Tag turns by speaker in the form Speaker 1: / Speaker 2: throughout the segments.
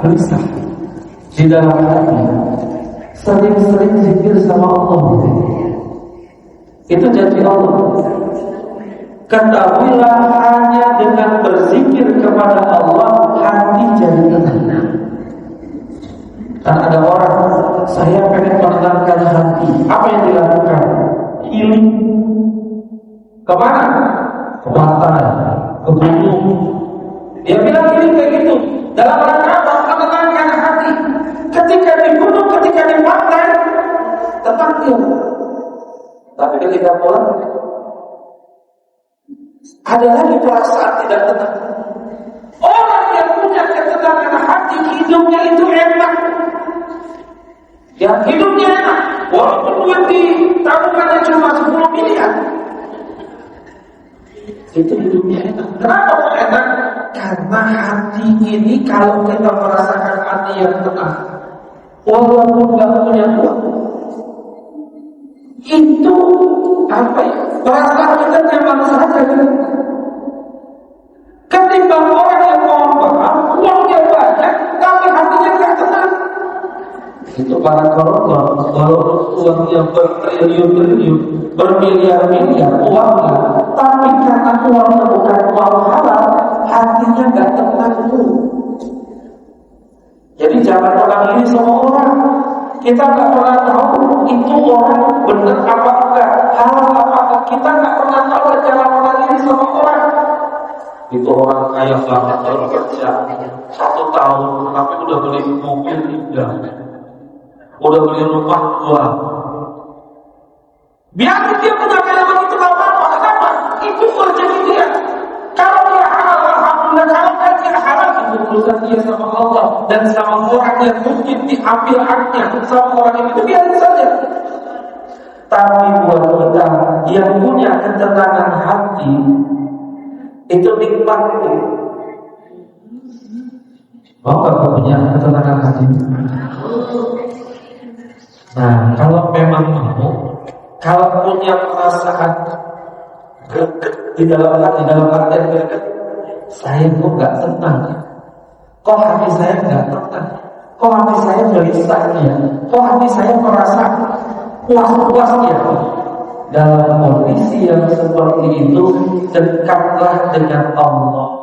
Speaker 1: Bisa di dalam hati sering-sering zikir sama Allah. Itu janji Allah. Ketahuilah hanya dengan berzikir kepada Allah hati jadi tenang. Dan ada orang, saya pengen menenangkan hati. Apa yang dilakukan? Healing. Kemana? Ke pantai, ke gunung. Dia bilang healing kayak gitu. Dalam rangka menenangkan hati. Ketika di gunung, ketika di pantai, tenang dia. Tapi ketika pulang, ada lagi perasaan tidak tenang. Orang yang punya ketenangan hati, hidupnya itu enak. Ya, hidupnya enak. Walaupun duit di tabungannya cuma 10 miliar. Itu hidupnya enak. Kenapa kok enak? Karena hati ini kalau kita merasakan hati yang tenang, walaupun gak punya uang, itu apa ya? Perasaan kita nyaman saja kan? Ketimbang orang yang mau paham, uangnya banyak, tapi hatinya gak tenang. Itu para koruptor, kalau uangnya bertriliun-triliun, bermiliar-miliar uangnya, tapi karena uangnya bukan uang halal, hatinya gak tenang tuh. Jadi jangan orang ini semua orang. Kita gak pernah tahu itu orang benar apa enggak, halal apa enggak. Kita gak pernah tahu jalan orang ini sama orang. Itu orang kaya banget, baru kerja 1 tahun, tapi udah beli mobil 3, udah beli rumah 2. Biarin dia punya kaya begitu gak apa-apa. Kenapa? Itu rezeki dia. Kalau dia halal, alhamdulillah. Kalau dia halal, itu urusan dia sama Allah dan sama orang yang mungkin diambil haknya sama orang itu, biarin saja. Tapi buat kita yang punya ketenangan hati, itu nikmat. Mau gak punya ketenangan hati? Nah, kalau memang mau, kalau punya perasaan di dalam hati greget, saya kok gak tenang, kok hati saya gak tenang, kok hati saya gelisahnya, kok hati saya merasa puas-puasnya. Dalam kondisi yang seperti itu, dekatlah dengan Allah.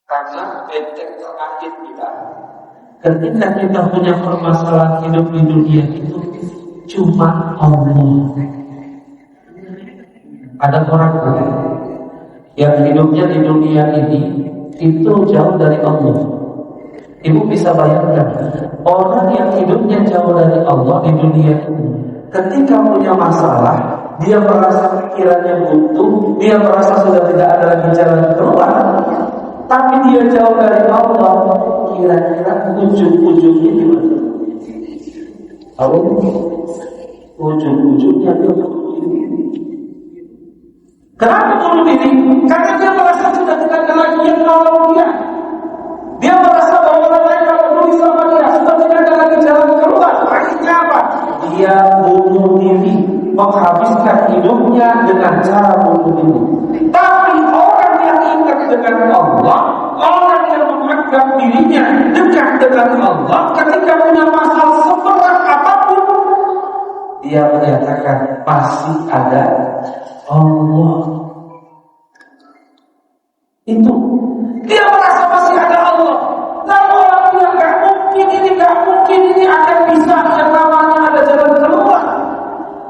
Speaker 1: Karena benteng terakhir kita, ketika kita punya permasalahan hidup di dunia itu, cuma Allah. Ada orang yang hidupnya di dunia ini itu jauh dari Allah. Ibu bisa bayangkan, orang yang hidupnya jauh dari Allah di dunia ini, ketika punya masalah, dia merasa pikirannya buntu, dia merasa sudah tidak ada lagi jalan keluar, tapi dia jauh dari Allah. Kira-kira ujung-ujungnya gimana? Tahu? Ujung-ujungnya dia bunuh diri. Kenapa bunuh diri? Karena dia merasa sudah tidak ada lagi yang nolong dia. Dia merasa bahwa orang lain kalau peduli sama dia sudah tidak ada lagi jalan keluar. Akhirnya apa? Dia bunuh diri, menghabiskan hidupnya dengan cara bunuh diri. Tapi orang yang ingat dengan Allah, orang yang menganggap dirinya dekat dengan Allah, ketika punya masalah seberat apapun, dia menyatakan pasti ada Allah. Itu dia merasa masih ada Allah. Lalu orang bilang gak mungkin ini akan bisa yang namanya ada jalan keluar.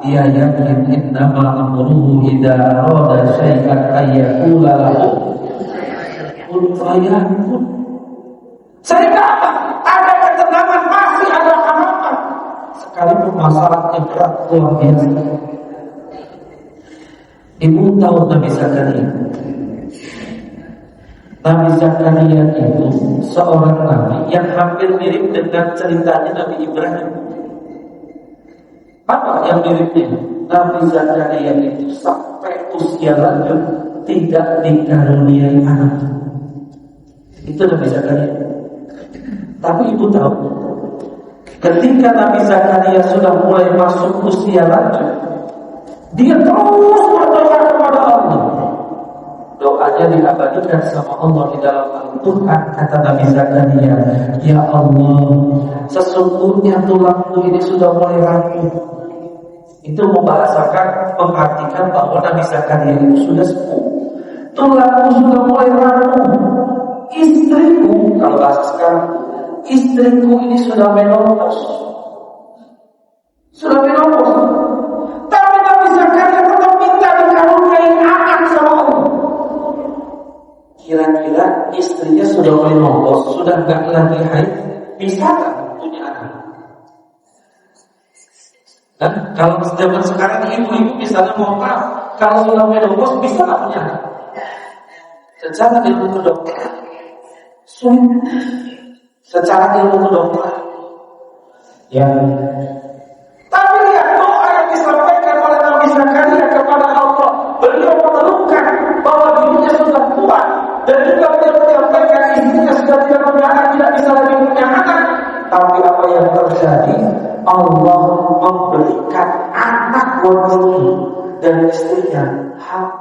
Speaker 1: Dia yakin innama amruhu idza arada syai'an ayyaqula lahu kun fayakun. Sehingga apa? Ada ketenangan, masih ada harapan. Sekalipun masalahnya berat luar biasa. Ibu tahu Nabi Zakaria. Nabi Zakaria itu seorang nabi yang hampir mirip dengan ceritanya Nabi Ibrahim. Apa yang miripnya? Nabi Zakaria itu sampai usia lanjut tidak dikaruniai anak. Itu Nabi Zakaria. Tapi ibu tahu, ketika Nabi Zakaria sudah mulai masuk usia lanjut, dia terus berdoa kepada Allah. doanya diabadikan sama Allah di dalam Al-Quran. Kata Nabi Zakaria, ya Allah, sesungguhnya tulangku ini sudah mulai rapuh. Itu memperhatikan bahwa Nabi Zakaria itu sudah sepuh. Tulangku sudah mulai rapuh. Istriku, kalau bahasa sekarang, istriku ini sudah menopause. Sudah menopause. Tapi Nabi Zakaria tetap minta dikaruniai anak sama Allah. Kira-kira istrinya sudah menopause, sudah gak lagi haid, bisa gak punya anak? Dan kalau zaman sekarang ibu-ibu misalnya mau kalau sudah menopause bisa gak punya anak? Secara ilmu kedokteran sulit. Secara ilmu kedokteran ya. Tapi lihat doa yang disampaikan oleh Nabi Zakaria kepada Allah. Beliau mengeluhkan bahwa dirinya sudah kuat, dan juga beliau menyampaikan istrinya sudah tidak punya anak, tidak bisa lagi punya anak. Tapi apa yang terjadi? Allah memberikan anak buat istri dan istrinya hamil.